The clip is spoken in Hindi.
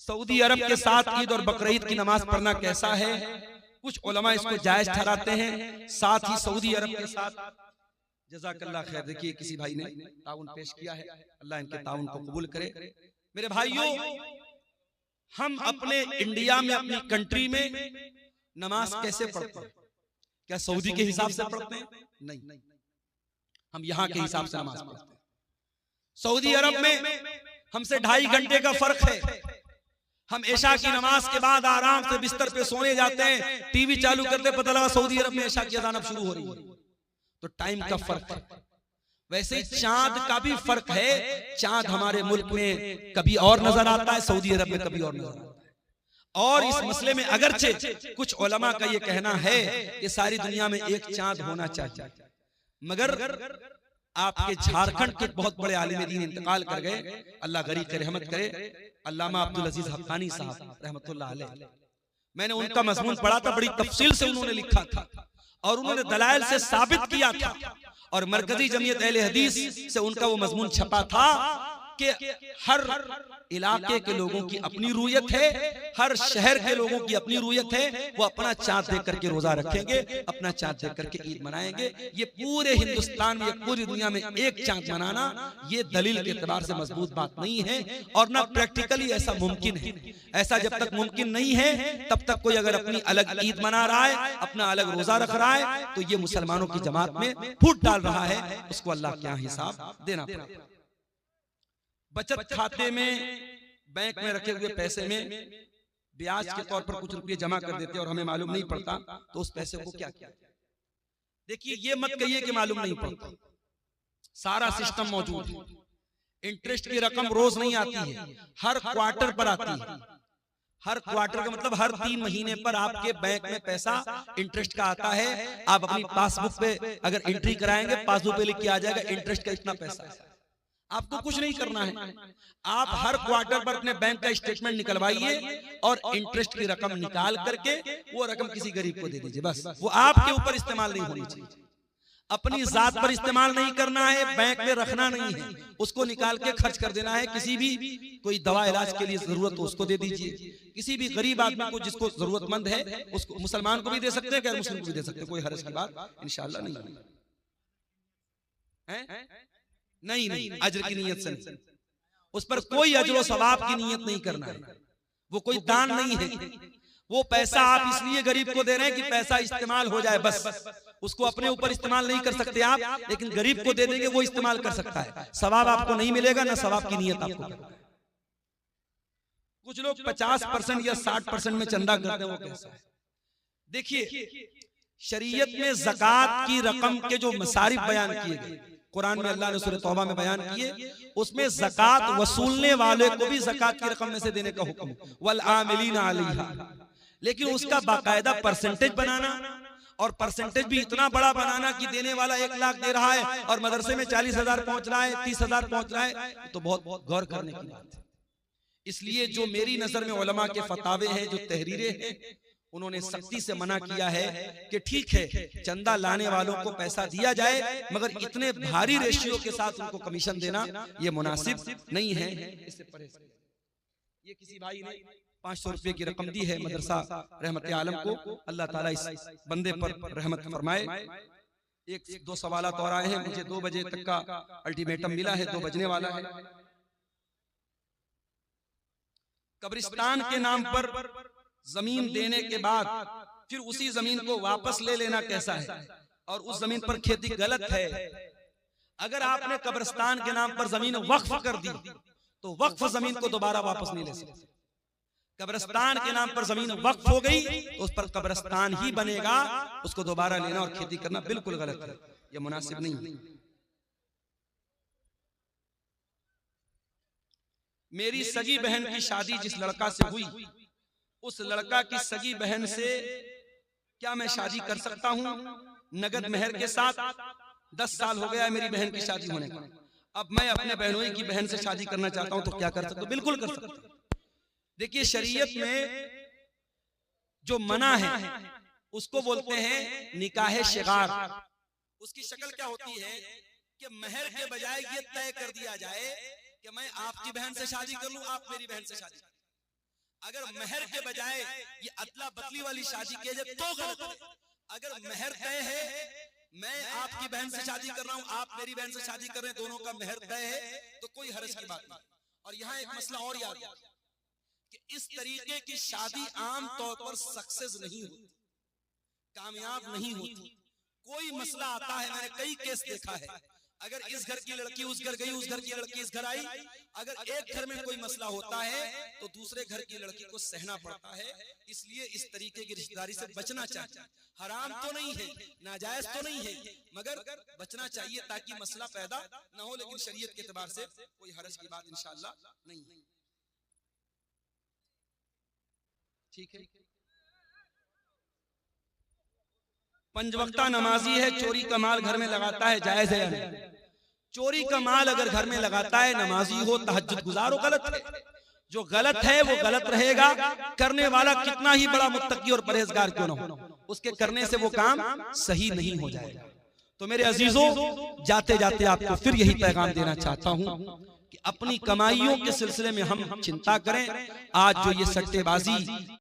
सऊदी अरब के साथ ईद और बकरीद की नमाज पढ़ना कैसा है? कुछ उलमा इसको जायज ठहराते हैं, साथ ही सऊदी अरब के साथ जज़ाकल्लाह खैर। देखिए किसी भाई ने ताउन पेश किया है, अल्लाह इनके ताउन को कबूल करे। मेरे भाइयों, हम अपने इंडिया में, अपनी कंट्री में नमाज कैसे पढ़ते हैं? क्या सऊदी के हिसाब से पढ़ते हैं? नहीं, हम यहाँ के हिसाब से नमाज पढ़ते हैं। सऊदी अरब में हमसे 2.5 घंटे का फर्क है। हम ऐशा की नमाज के बाद आराम से बिस्तर पे सोने जाते हैं, टीवी चालू करते पता लगा सऊदी अरब में ऐशा की अज़ान अब शुरू हो रही है। तो टाइम का फर्क है। वैसे ही चांद का भी फर्क है। चांद हमारे मुल्क में कभी और नजर आता है, सऊदी अरब में कभी और नजर आता है। और इस मसले में अगरचे कुछ उलमा का ये कहना है कि सारी दुनिया में एक चांद होना चाहिए, मगर आपके झारखंड के बहुत बड़े आलिम दीन इंतकाल कर गए, अल्लाह गरीब के रहमत करे, अल्लामा अब्दुल अजीज हक्कानी साहब रहमतुल्लाह अलैह। मैंने उनका मजमून पढ़ा था, बड़ी तफसील से उन्होंने लिखा था और उन्होंने दलाइल से साबित किया था, और मरकजी जमीयत अहले हदीस से उनका वो मजमून छपा था कि हर इलाके के लोगों की अपनी रूयत है, हर शहर के लोगों की अपनी रूयत है। वो अपना चांद देख करके रोजा रखेंगे, अपना चांद देख करके ईद मनाएंगे। ये पूरे हिंदुस्तान में, पूरी दुनिया में एक चांद मनाना ये दलील के एतबार से मजबूत बात नहीं है, और ना प्रैक्टिकली ऐसा मुमकिन है। ऐसा जब तक मुमकिन नहीं है तब तक कोई अगर अपनी अलग ईद मना रहा है, अपना अलग रोजा रख रहा है, तो ये मुसलमानों की जमात में फूट डाल रहा है, उसको अल्लाह क्या हिसाब देना पड़ेगा। बचत खाते में, बैंक में रखे हुए पैसे में ब्याज के तौर पर कुछ रुपए जमा कर देते और हमें मालूम नहीं पड़ता, तो उस पैसे को क्या किया? देखिए, ये मत कहिए कि मालूम नहीं पड़ता, सारा सिस्टम मौजूद है। इंटरेस्ट की रकम रोज नहीं आती है, हर क्वार्टर पर आती है। हर क्वार्टर का मतलब हर 3 महीने पर आपके बैंक में पैसा इंटरेस्ट का आता है। आप अपनी पासबुक पे अगर एंट्री कराएंगे, पासबुक पे लिख के आ जाएगा इंटरेस्ट का इतना पैसा है। आपको कुछ नहीं करना है, आप हर क्वार्टर पर अपने बैंक का स्टेटमेंट निकलवाइए और इंटरेस्ट की रकम निकाल करके वो रकम किसी गरीब को दे दीजिए, बस। वो आपके ऊपर इस्तेमाल नहीं होनी चाहिए, अपनी जात पर इस्तेमाल नहीं करना है, बैंक में रखना नहीं है, उसको निकाल के खर्च कर देना है। किसी भी कोई दवा इलाज के लिए जरूरत हो उसको दे दीजिए, किसी भी गरीब आदमी को जिसको जरूरतमंद है उसको, मुसलमान को भी दे सकते हैं, गैर मुस्लिम को भी दे सकते हैं, कोई हर्ज की बात इंशाअल्लाह नहीं है। नहीं, अजर की नीयत से नहीं, उस पर कोई अजर व सवाब की नीयत नहीं करना है, वो कोई दान नहीं है। वो पैसा आप इसलिए गरीब को दे रहे हैं कि पैसा इस्तेमाल हो जाए, बस। उसको अपने ऊपर इस्तेमाल नहीं कर सकते आप, लेकिन गरीब को दे देंगे, वो इस्तेमाल कर सकता है। सवाब आपको नहीं मिलेगा, ना सवाब की नीयत आपको। कुछ लोग 50% या 60% में चंदा करते हैं, वो कैसा है? देखिए, शरीयत में ज़कात की रकम के जो मसारिफ बयान किए गए, कुरान में अल्लाह ने सूरह तौबा में बयान किए, उसमें ज़कात वसूलने वाले को भी ज़कात की रकम में से देने का हुक्म, वल आमिलीना अलैहा। लेकिन उसका बाकायदा परसेंटेज बनाना, और परसेंटेज भी इतना बड़ा बनाना कि देने वाला 1 लाख दे रहा है और मदरसे में 40,000 पहुंच रहा है, 30,000 पहुंच रहा है, तो बहुत गौर करने की बात है। इसलिए जो मेरी नजर में उलमा के फतावे हैं, जो तहरीरें हैं, उन्होंने सख्ती से मना किया है कि ठीक है चंदा लाने वालों को पैसा दिया जाए, मगर इतने भारी रेशियो के साथ उनको कमीशन देना ये मुनासिब नहीं है। इससे परहेज करें। ये किसी भाई ने 500 रुपए की रकम दी है मदरसा रहमत आलम को, अल्लाह ताला इस बंदे पर रहमत फरमाए। 1-2 सवालात और आए हैं, मुझे 2 बजे तक का अल्टीमेटम मिला है, 2 बजने वाला है। कब्रिस्तान के नाम पर जमीन देने के बाद फिर उसी जमीन को वापस ले लेना कैसा है, और उस जमीन पर खेती गलत है। अगर आपने कब्रिस्तान के नाम पर जमीन वक्फ कर दी तो वक्फ जमीन को दोबारा वापस नहीं ले सकते। कब्रिस्तान के नाम पर जमीन वक्फ हो गई तो उस पर कब्रिस्तान ही बनेगा, उसको दोबारा लेना और खेती करना बिल्कुल गलत है, यह मुनासिब नहीं। मेरी सगी बहन की शादी जिस लड़का से हुई, उस लड़का की सगी बहन से क्या मैं शादी कर सकता हूं नगद मेहर के साथ? 10 साल हो गया है मेरी बहन की शादी होने का, अब मैं अपने बहनोई की बहन से शादी करना चाहता हूं, तो क्या कर सकता हूं? बिल्कुल कर सकता हूं। देखिए, शरीयत में जो मना है उसको बोलते हैं निकाह शिगार। उसकी शक्ल क्या होती है कि मेहर के बजाय ये तय कर दिया जाए कि मैं आपकी बहन से शादी कर लूं, आप मेरी बहन से शादी कर। अगर मेहर के बजाय ये अदला बदली वाली शादी की जाए तो गलत है। अगर मेहर तय है, मैं आपकी बहन से शादी कर रहा हूं, आप मेरी बहन से शादी कर रहे हैं, दोनों का मेहर तय है, तो कोई हर्ज की बात नहीं। और यहाँ एक मसला और याद रखिए कि इस तरीके की शादी आम तौर पर सक्सेस नहीं होती, कामयाब नहीं होती। कोई मसला आता है, मैंने कई केस देखा है, अगर इस घर की लड़की उस घर गई, उस घर की लड़की इस घर आई, अगर एक घर में कोई मसला होता है तो दूसरे घर की लड़की को सहना पड़ता है। इसलिए इस तरीके की रिश्तेदारी से बचना चाहिए। हराम तो नहीं है, नाजायज तो नहीं है, मगर बचना चाहिए ताकि मसला पैदा ना हो। लेकिन शरीयत के एतबार से कोई हरज की बात इंशाअल्लाह नहीं है। ठीक है। पंजवक्ता नमाजी है, चोरी का माल घर में लगाता है, जायज है या नहीं? चोरी का माल अगर घर में लगाता है, नमाजी हो, तहज्जुद गुजार हो, गलत है। जो गलत है वो गलत रहेगा, करने वाला कितना ही बड़ा मुत्तकी और परहेजगार क्यों ना हो, उसके करने से वो काम सही नहीं हो जाएगा। तो मेरे अजीजों, जाते जाते आपको फिर यही पैगाम देना चाहता हूं कि अपनी कमाइयों के सिलसिले में हम चिंता करें। आज जो ये सट्टेबाजी